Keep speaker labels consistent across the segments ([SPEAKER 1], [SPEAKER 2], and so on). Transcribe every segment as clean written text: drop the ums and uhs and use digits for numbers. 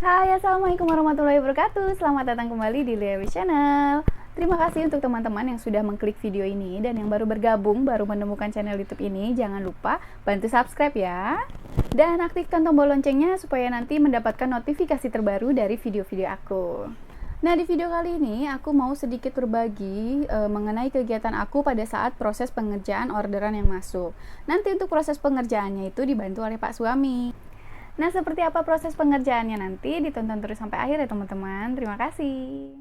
[SPEAKER 1] Hai, assalamualaikum warahmatullahi wabarakatuh. Selamat datang kembali di Lewi Channel. Terima kasih untuk teman-teman yang sudah mengklik video ini dan yang baru bergabung, baru menemukan channel YouTube ini. Jangan lupa bantu subscribe ya, dan aktifkan tombol loncengnya supaya nanti mendapatkan notifikasi terbaru dari video-video aku. Nah, di video kali ini aku mau sedikit berbagi mengenai kegiatan aku pada saat proses pengerjaan orderan yang masuk. Nanti untuk proses pengerjaannya itu dibantu oleh Pak Suami. Nah, seperti apa proses pengerjaannya nanti ditonton terus sampai akhir ya teman-teman. Terima kasih.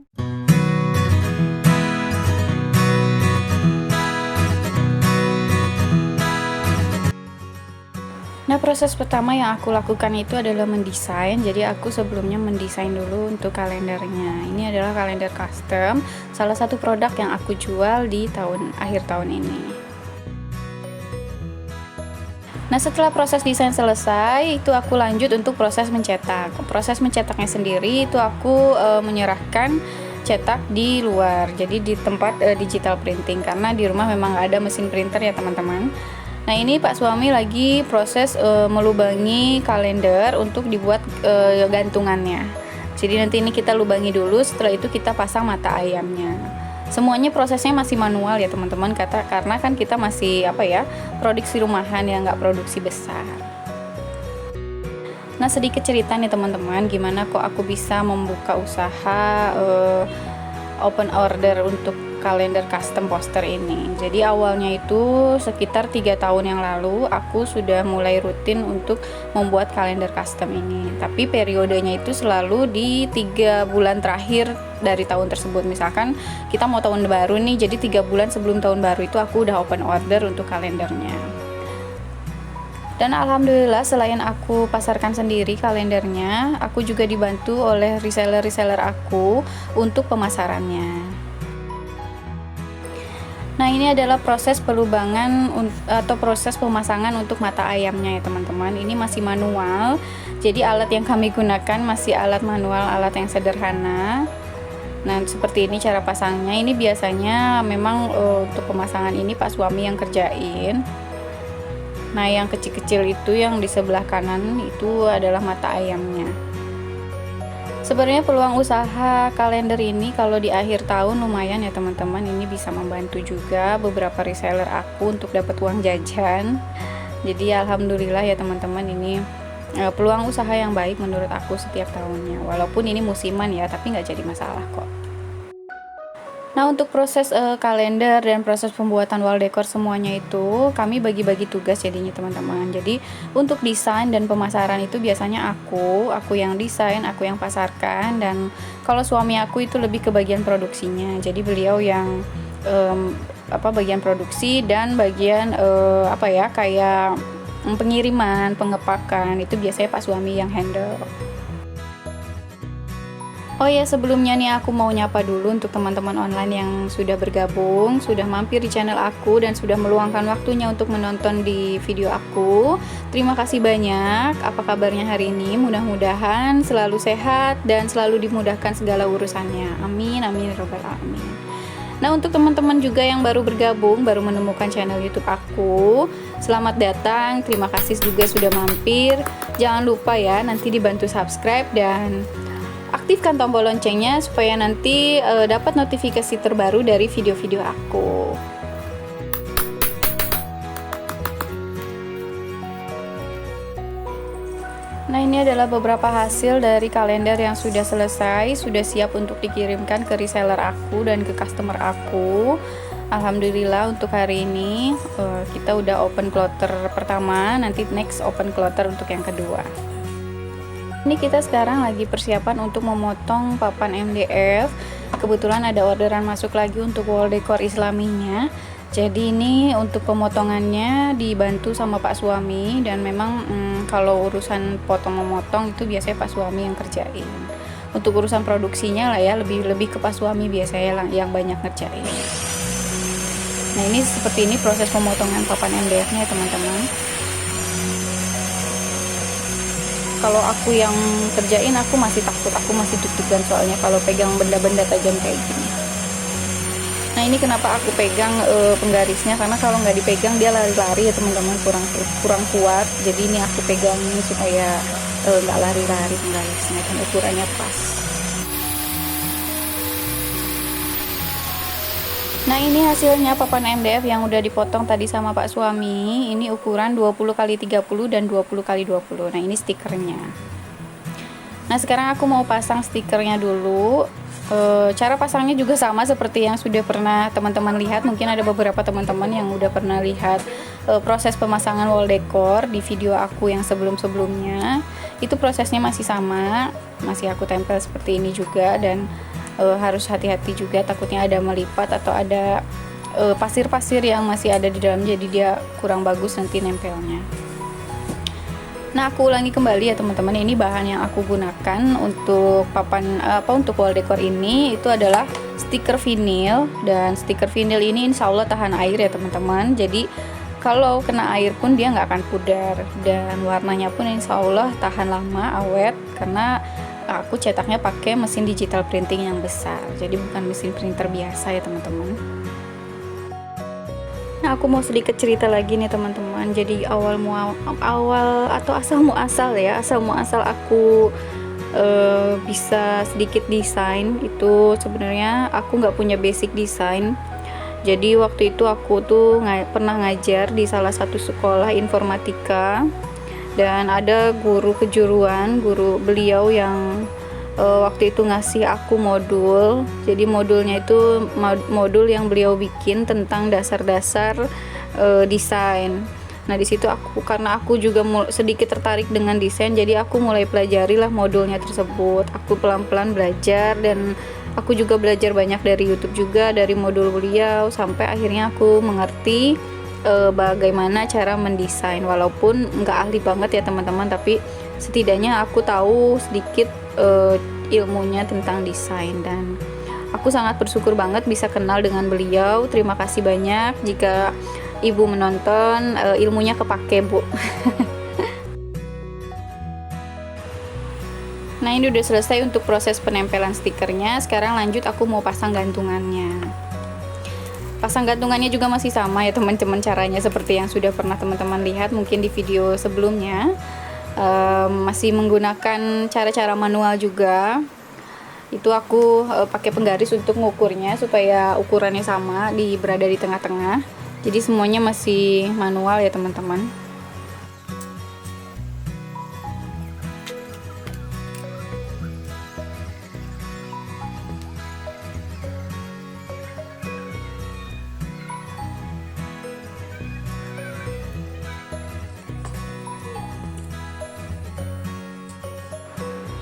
[SPEAKER 1] Nah, proses pertama yang aku lakukan itu adalah mendesain. Jadi aku sebelumnya mendesain dulu untuk kalendernya. Ini adalah kalender custom, salah satu produk yang aku jual di akhir tahun ini. Nah, setelah proses desain selesai, itu aku lanjut untuk proses mencetak. Proses mencetaknya sendiri itu aku menyerahkan cetak di luar, jadi di tempat digital printing, karena di rumah memang nggak ada mesin printer ya teman-teman. Nah, ini Pak Suami lagi proses melubangi kalender untuk dibuat gantungannya. Jadi nanti ini kita lubangi dulu, setelah itu kita pasang mata ayamnya. Semuanya prosesnya masih manual ya teman-teman, karena kan kita masih produksi rumahan ya, nggak produksi besar. Nah, sedikit cerita nih teman-teman, gimana kok aku bisa membuka usaha open order untuk kalender custom poster ini. Jadi awalnya itu sekitar 3 tahun yang lalu aku sudah mulai rutin untuk membuat kalender custom ini. Tapi periodenya itu selalu di 3 bulan terakhir dari tahun tersebut. Misalkan kita mau tahun baru nih, jadi 3 bulan sebelum tahun baru itu aku udah open order untuk kalendernya. Dan alhamdulillah selain aku pasarkan sendiri kalendernya, aku juga dibantu oleh reseller-reseller aku untuk pemasarannya. Nah, ini adalah proses pelubangan atau proses pemasangan untuk mata ayamnya ya teman-teman. Ini masih manual, jadi alat yang kami gunakan masih alat manual, alat yang sederhana. Nah, seperti ini cara pasangnya. Ini biasanya memang untuk pemasangan ini Pak Suami yang kerjain. Nah, yang kecil-kecil itu yang di sebelah kanan itu adalah mata ayamnya. Sebenarnya peluang usaha kalender ini kalau di akhir tahun lumayan ya teman-teman. Ini bisa membantu juga beberapa reseller aku untuk dapat uang jajan. Jadi alhamdulillah ya teman-teman, ini peluang usaha yang baik menurut aku setiap tahunnya. Walaupun ini musiman ya, tapi nggak jadi masalah kok. Nah, untuk proses kalender dan proses pembuatan wall decor semuanya itu kami bagi-bagi tugas jadinya teman-teman. Jadi untuk desain dan pemasaran itu biasanya aku yang desain, aku yang pasarkan, dan kalau suami aku itu lebih ke bagian produksinya. Jadi beliau yang bagian produksi dan bagian kayak pengiriman, pengepakan itu biasanya Pak Suami yang handle. Oh ya, sebelumnya nih aku mau nyapa dulu untuk teman-teman online yang sudah bergabung, sudah mampir di channel aku, dan sudah meluangkan waktunya untuk menonton di video aku. Terima kasih banyak. Apa kabarnya hari ini? Mudah-mudahan selalu sehat dan selalu dimudahkan segala urusannya. Amin, amin, robbal alamin. Nah, untuk teman-teman juga yang baru bergabung, baru menemukan channel YouTube aku, selamat datang. Terima kasih juga sudah mampir. Jangan lupa ya, nanti dibantu subscribe dan aktifkan tombol loncengnya supaya nanti dapat notifikasi terbaru dari video-video aku. Nah, ini adalah beberapa hasil dari kalender yang sudah selesai, sudah siap untuk dikirimkan ke reseller aku dan ke customer aku. Alhamdulillah untuk hari ini kita udah open kloter pertama, nanti next open kloter untuk yang kedua. Ini kita sekarang lagi persiapan untuk memotong papan MDF. Kebetulan ada orderan masuk lagi untuk wall decor islaminya. Jadi ini untuk pemotongannya dibantu sama Pak Suami, dan memang kalau urusan potong-memotong itu biasanya Pak Suami yang kerjain. Untuk urusan produksinya lah ya, lebih ke Pak Suami biasanya yang banyak ngerjain. Nah, ini seperti ini proses pemotongan papan MDF-nya teman-teman. Kalau aku yang kerjain, aku masih takut, aku masih deg-degan soalnya kalau pegang benda-benda tajam kayak gini. Nah, Nah ini kenapa aku pegang penggarisnya, karena kalau nggak dipegang dia lari-lari ya teman-teman, kurang kuat. Jadi ini aku pegang supaya nggak lari-lari penggarisnya dan ukurannya pas. Nah ini hasilnya papan MDF yang udah dipotong tadi sama Pak suami. Ini ukuran 20x30 dan 20x20. Nah ini stikernya. Nah sekarang aku mau pasang stikernya dulu. Cara pasangnya juga sama seperti yang sudah pernah teman-teman lihat. Mungkin ada beberapa teman-teman yang udah pernah lihat proses pemasangan wall decor di video aku yang sebelum-sebelumnya. Itu prosesnya masih sama, masih aku tempel seperti ini juga. Dan harus hati-hati juga, takutnya ada melipat atau ada pasir-pasir yang masih ada di dalam, jadi dia kurang bagus nanti nempelnya. Nah aku ulangi kembali ya teman-teman, ini bahan yang aku gunakan untuk papan untuk wall decor ini itu adalah stiker vinil. Dan stiker vinil ini insya Allah tahan air ya teman-teman, jadi kalau kena air pun dia nggak akan pudar, dan warnanya pun insya Allah tahan lama, awet, karena aku cetaknya pakai mesin digital printing yang besar, jadi bukan mesin printer biasa ya teman-teman. Nah aku mau sedikit cerita lagi nih teman-teman. Jadi awal atau asal muasal aku bisa sedikit desain itu sebenarnya aku nggak punya basic desain. Jadi waktu itu aku tuh pernah ngajar di salah satu sekolah informatika, dan ada guru kejuruan, guru beliau yang waktu itu ngasih aku modul. Jadi modulnya itu modul yang beliau bikin tentang dasar-dasar desain. Nah di situ karena aku juga sedikit tertarik dengan desain, jadi aku mulai pelajari lah modulnya tersebut. Aku pelan-pelan belajar, dan aku juga belajar banyak dari YouTube juga, dari modul beliau, sampai akhirnya aku mengerti bagaimana cara mendesain. Walaupun nggak ahli banget ya teman-teman, tapi setidaknya aku tahu sedikit ilmunya tentang desain, dan aku sangat bersyukur banget bisa kenal dengan beliau. Terima kasih banyak jika ibu menonton, ilmunya kepake bu. Nah ini udah selesai untuk proses penempelan stikernya. Sekarang lanjut aku mau pasang gantungannya. Pasang gantungannya juga masih sama ya teman-teman, caranya seperti yang sudah pernah teman-teman lihat mungkin di video sebelumnya. Masih menggunakan cara-cara manual juga. Itu aku pakai penggaris untuk mengukurnya supaya ukurannya sama, berada di tengah-tengah. Jadi semuanya masih manual ya teman-teman.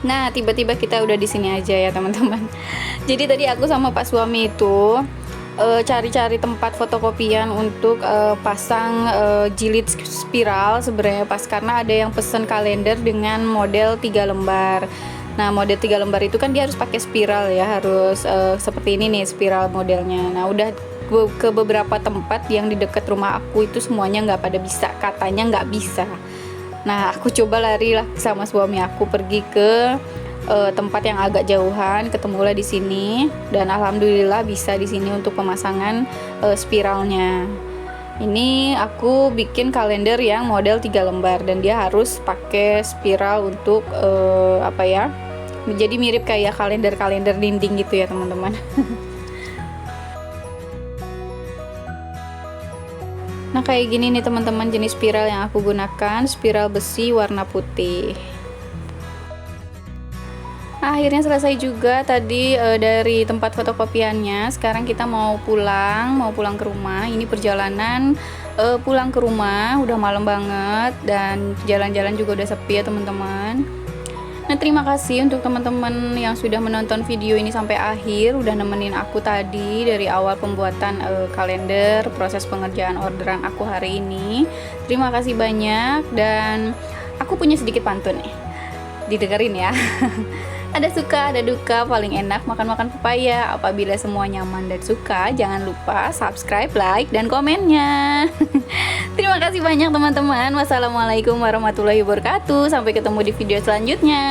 [SPEAKER 1] Nah, tiba-tiba kita udah di sini aja ya teman-teman. Jadi tadi aku sama Pak suami itu cari-cari tempat fotokopian untuk pasang jilid spiral sebenarnya pas, karena ada yang pesen kalender dengan model 3 lembar. Nah, model 3 lembar itu kan dia harus pakai spiral ya, harus seperti ini nih spiral modelnya. Nah, udah ke beberapa tempat yang di dekat rumah aku itu semuanya nggak pada bisa, katanya nggak bisa. Nah aku coba lari lah sama suami aku pergi ke tempat yang agak jauhan, ketemulah di sini, dan alhamdulillah bisa di sini untuk pemasangan spiralnya. Ini aku bikin kalender yang model 3 lembar, dan dia harus pakai spiral untuk jadi mirip kayak kalender dinding gitu ya teman-teman. Nah kayak gini nih teman-teman jenis spiral yang aku gunakan, spiral besi warna putih. Nah, akhirnya selesai juga tadi dari tempat fotokopiannya. Sekarang kita mau pulang ke rumah. Ini perjalanan pulang ke rumah, udah malam banget, dan jalan-jalan juga udah sepi ya teman-teman. Nah terima kasih untuk teman-teman yang sudah menonton video ini sampai akhir, udah nemenin aku tadi dari awal pembuatan kalender, proses pengerjaan orderan aku hari ini. Terima kasih banyak, dan aku punya sedikit pantun nih, didengerin ya. Ada suka, ada duka, paling enak makan-makan pepaya. Apabila semua nyaman dan suka, jangan lupa subscribe, like, dan komennya. Terima kasih banyak teman-teman. Wassalamualaikum warahmatullahi wabarakatuh. Sampai ketemu di video selanjutnya.